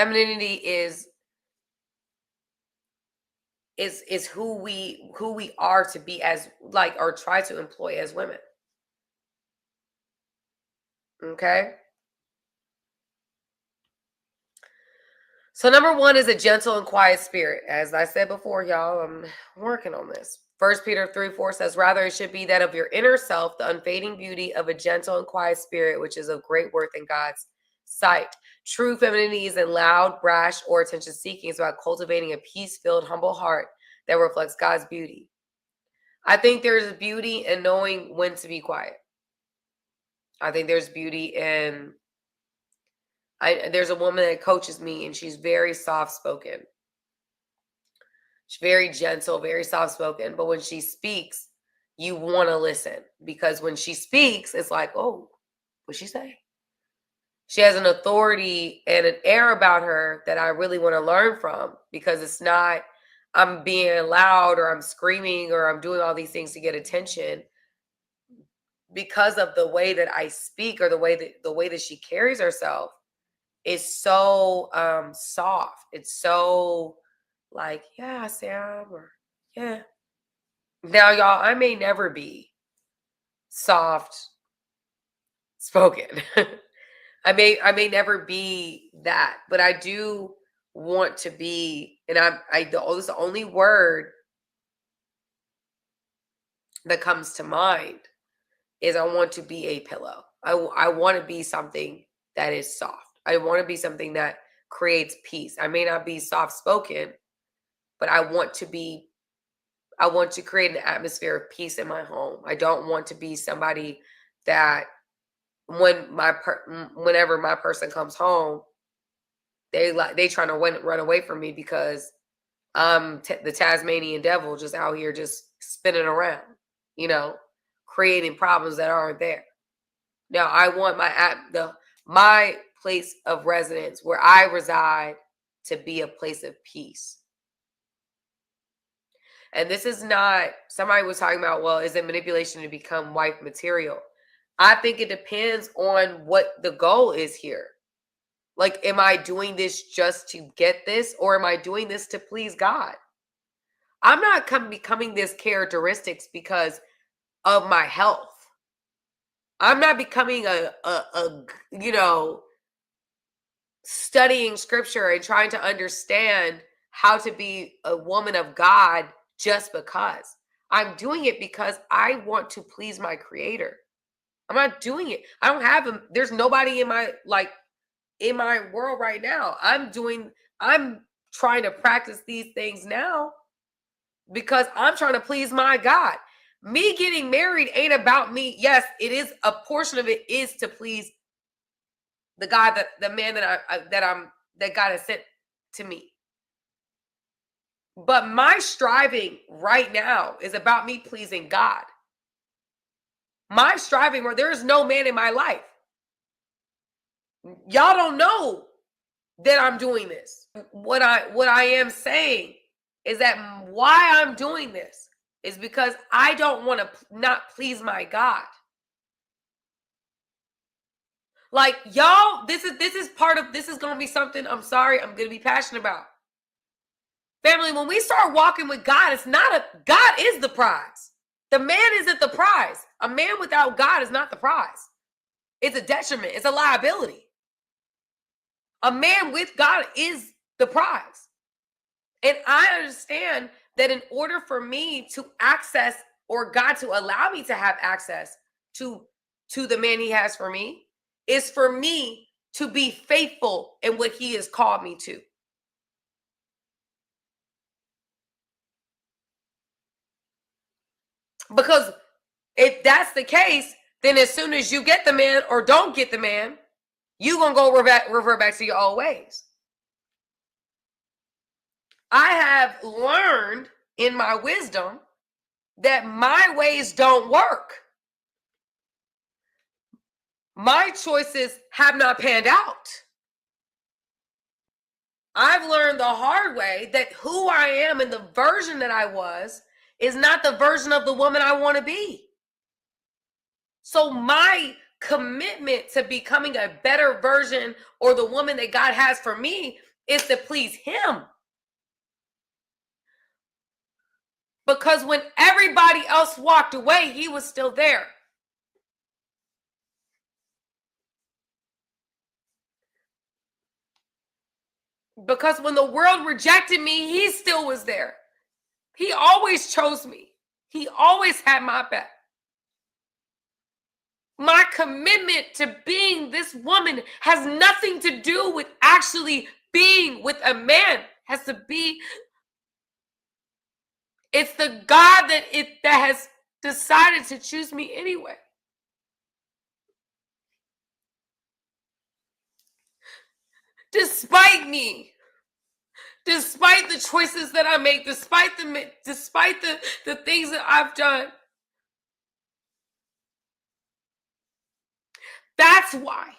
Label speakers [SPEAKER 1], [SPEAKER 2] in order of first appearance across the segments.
[SPEAKER 1] Femininity is who we are to be as, like, or try to employ as women. Okay? So number 1 is a gentle and quiet spirit. As I said before, y'all, I'm working on this. 1 Peter 3:4 says, rather it should be that of your inner self, the unfading beauty of a gentle and quiet spirit, which is of great worth in God's sight. True femininity isn't loud, brash, or attention-seeking. It's about cultivating a peace-filled, humble heart that reflects God's beauty. I think there's beauty in knowing when to be quiet. I think there's beauty in... there's a woman that coaches me, and she's very soft-spoken. She's very gentle, very soft-spoken. But when she speaks, you want to listen. Because when she speaks, it's like, oh, what'd she say? She has an authority and an air about her that I really want to learn from. Because it's not, I'm being loud or I'm screaming or I'm doing all these things to get attention. Because of the way that I speak, or the way that she carries herself, is so soft. It's so like, yeah, Sam, or yeah. Now, y'all, I may never be soft spoken. I may never be that, but I do want to be, and this the only word that comes to mind is I want to be a pillow. I want to be something that is soft. I want to be something that creates peace. I may not be soft spoken, but I want to create an atmosphere of peace in my home. I don't want to be somebody that whenever my person comes home, they trying to run away from me because I'm the Tasmanian devil just out here just spinning around, creating problems that aren't there. Now, I want my place of residence where I reside to be a place of peace. And this is not, somebody was talking about, well, is it manipulation to become wife material? I think it depends on what the goal is here. Like, am I doing this just to get this, or am I doing this to please God? I'm not becoming this characteristics because of my health. I'm not becoming studying scripture and trying to understand how to be a woman of God just because. I'm doing it because I want to please my creator. I'm not doing it. I don't have him. There's nobody in my world right now. I'm trying to practice these things now because I'm trying to please my God. Me getting married ain't about me. Yes, it is, a portion of it is to please the God, the man that God has sent to me. But my striving right now is about me pleasing God. My striving, where there is no man in my life. Y'all don't know that I'm doing this. What I am saying is that why I'm doing this is because I don't want to not please my God. Like, y'all, this is going to be something, I'm sorry, I'm going to be passionate about. Family, when we start walking with God, God is the prize. The man isn't the prize. A man without God is not the prize. It's a detriment. It's a liability. A man with God is the prize. And I understand that in order for me to access, or God to allow me to have access to the man he has for me, is for me to be faithful in what he has called me to. Because if that's the case, then as soon as you get the man or don't get the man, you're going to go revert back to your old ways. I have learned in my wisdom that my ways don't work. My choices have not panned out. I've learned the hard way that who I am and the version that I was is not the version of the woman I want to be. So my commitment to becoming a better version, or the woman that God has for me, is to please him. Because when everybody else walked away, he was still there. Because when the world rejected me, he still was there. He always chose me. He always had my back. My commitment to being this woman has nothing to do with actually being with a man. Has to be, it's the God that has decided to choose me anyway. Despite me, despite the choices that I make, despite the things that I've done. That's why.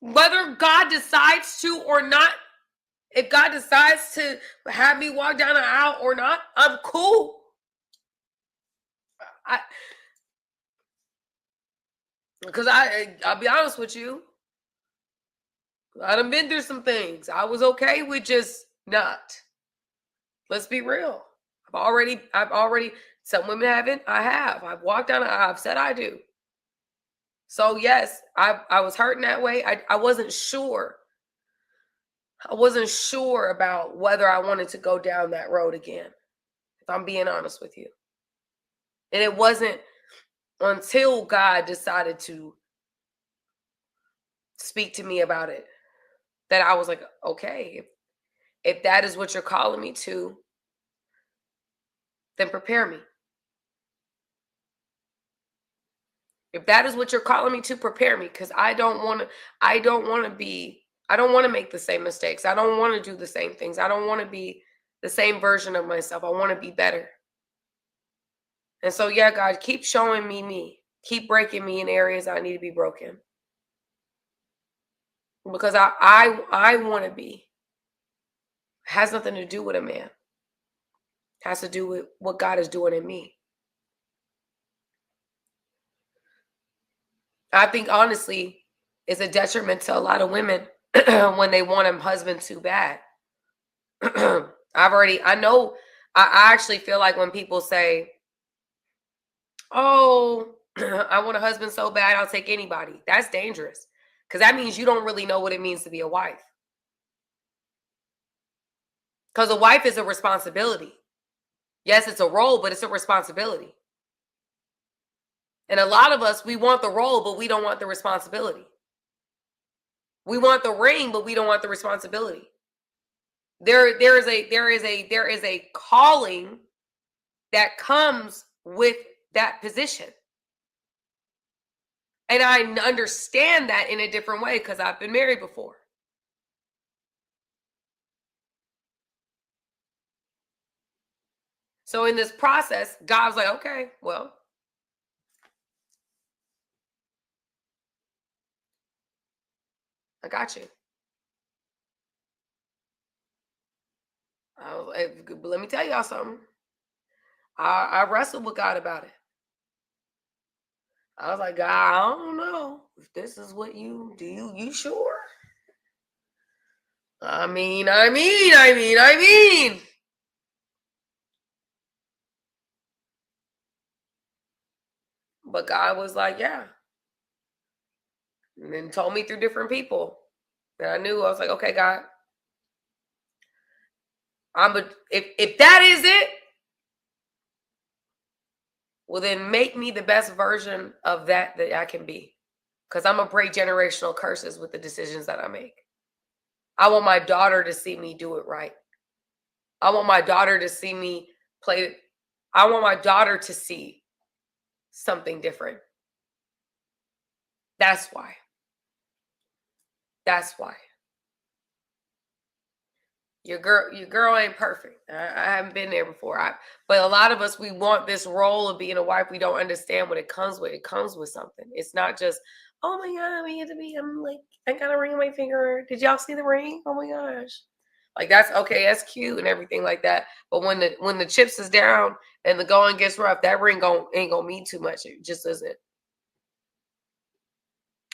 [SPEAKER 1] Whether God decides to or not, if God decides to have me walk down the aisle or not, I'm cool. Because I'll be honest with you, I done been through some things. I was okay with just not. Let's be real. I've already, some women haven't. I have. I've walked down the aisle. I've said I do. So yes, I was hurting that way. I wasn't sure. I wasn't sure about whether I wanted to go down that road again, if I'm being honest with you. And it wasn't until God decided to speak to me about it that I was like, okay, if that is what you're calling me to, then prepare me. If that is what you're calling me to, prepare me, because I don't want to make the same mistakes. I don't want to do the same things. I don't want to be the same version of myself. I want to be better. And so, yeah, God, keep showing me. Keep breaking me in areas I need to be broken. Because I want to be. It has nothing to do with a man. It has to do with what God is doing in me. I think, honestly, it's a detriment to a lot of women when they want a husband too bad. I actually feel like when people say, oh, I want a husband so bad, I'll take anybody. That's dangerous, because that means you don't really know what it means to be a wife. Because a wife is a responsibility. Yes, it's a role, but it's a responsibility. And a lot of us, we want the role, but we don't want the responsibility. We want the ring, but we don't want the responsibility. There is a calling that comes with that position. And I understand that in a different way because I've been married before. So in this process, God's like, okay, well, I got you. But let me tell y'all something. I wrestled with God about it. I was like, God, I don't know if this is what you sure? I mean. But God was like, yeah. And then told me through different people that I knew. I was like, okay, God, if that is it, well, then make me the best version of that I can be. Because I'm going to break generational curses with the decisions that I make. I want my daughter to see me do it right. I want my daughter to see me play. I want my daughter to see something different. That's why. That's why. Your girl ain't perfect. I haven't been there before. But a lot of us, we want this role of being a wife. We don't understand what it comes with. It comes with something. It's not just, oh my God, I'm like, I got a ring on my finger. Did y'all see the ring? Oh my gosh. Like, that's okay, that's cute and everything like that. But when the chips is down and the going gets rough, that ring ain't gonna mean too much. It just isn't.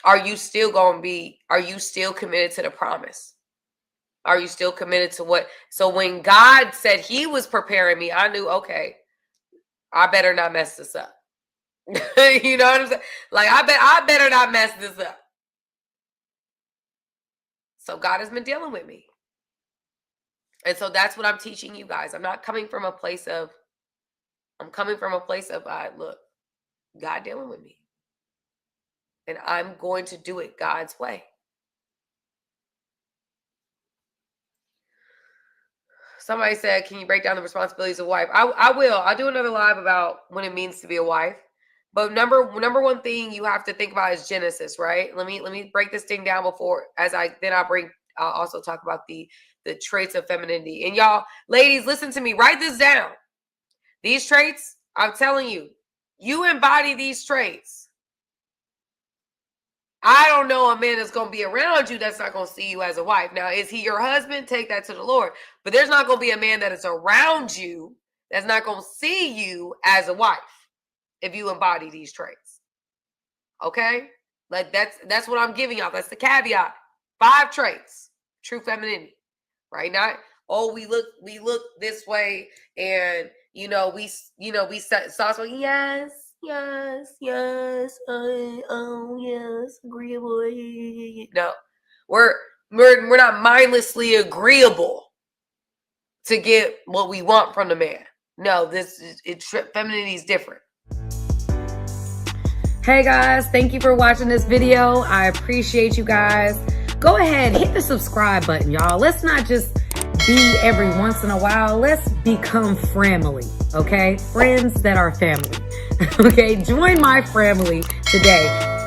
[SPEAKER 1] Are you still committed to the promise? Are you still committed to what? So when God said he was preparing me, I knew, okay, I better not mess this up. You know what I'm saying? Like, I better not mess this up. So God has been dealing with me. And so that's what I'm teaching you guys. I'm coming from a place of, look, God dealing with me. And I'm going to do it God's way. Somebody said, can you break down the responsibilities of a wife? I will. I'll do another live about what it means to be a wife. But number one thing you have to think about is Genesis, right? Let me break this thing down before, I'll also talk about the traits of femininity. And y'all, ladies, listen to me. Write this down. These traits, I'm telling you, you embody these traits. I don't know a man that's going to be around you that's not going to see you as a wife. Now, is he your husband? Take that to the Lord. But there's not going to be a man that is around you that's not going to see you as a wife if you embody these traits. Okay? Like that's what I'm giving y'all. That's the caveat. 5 traits. True femininity. Right? Not, oh, we look this way and we start so yes, yes, yes, agreeable. No. We're not mindlessly agreeable to get what we want from the man. No, femininity is different. Hey guys, thank you for watching this video. I appreciate you guys. Go ahead, hit the subscribe button, y'all. Let's not just be every once in a while. Let's become family, okay? Friends that are family, okay? Join my family today.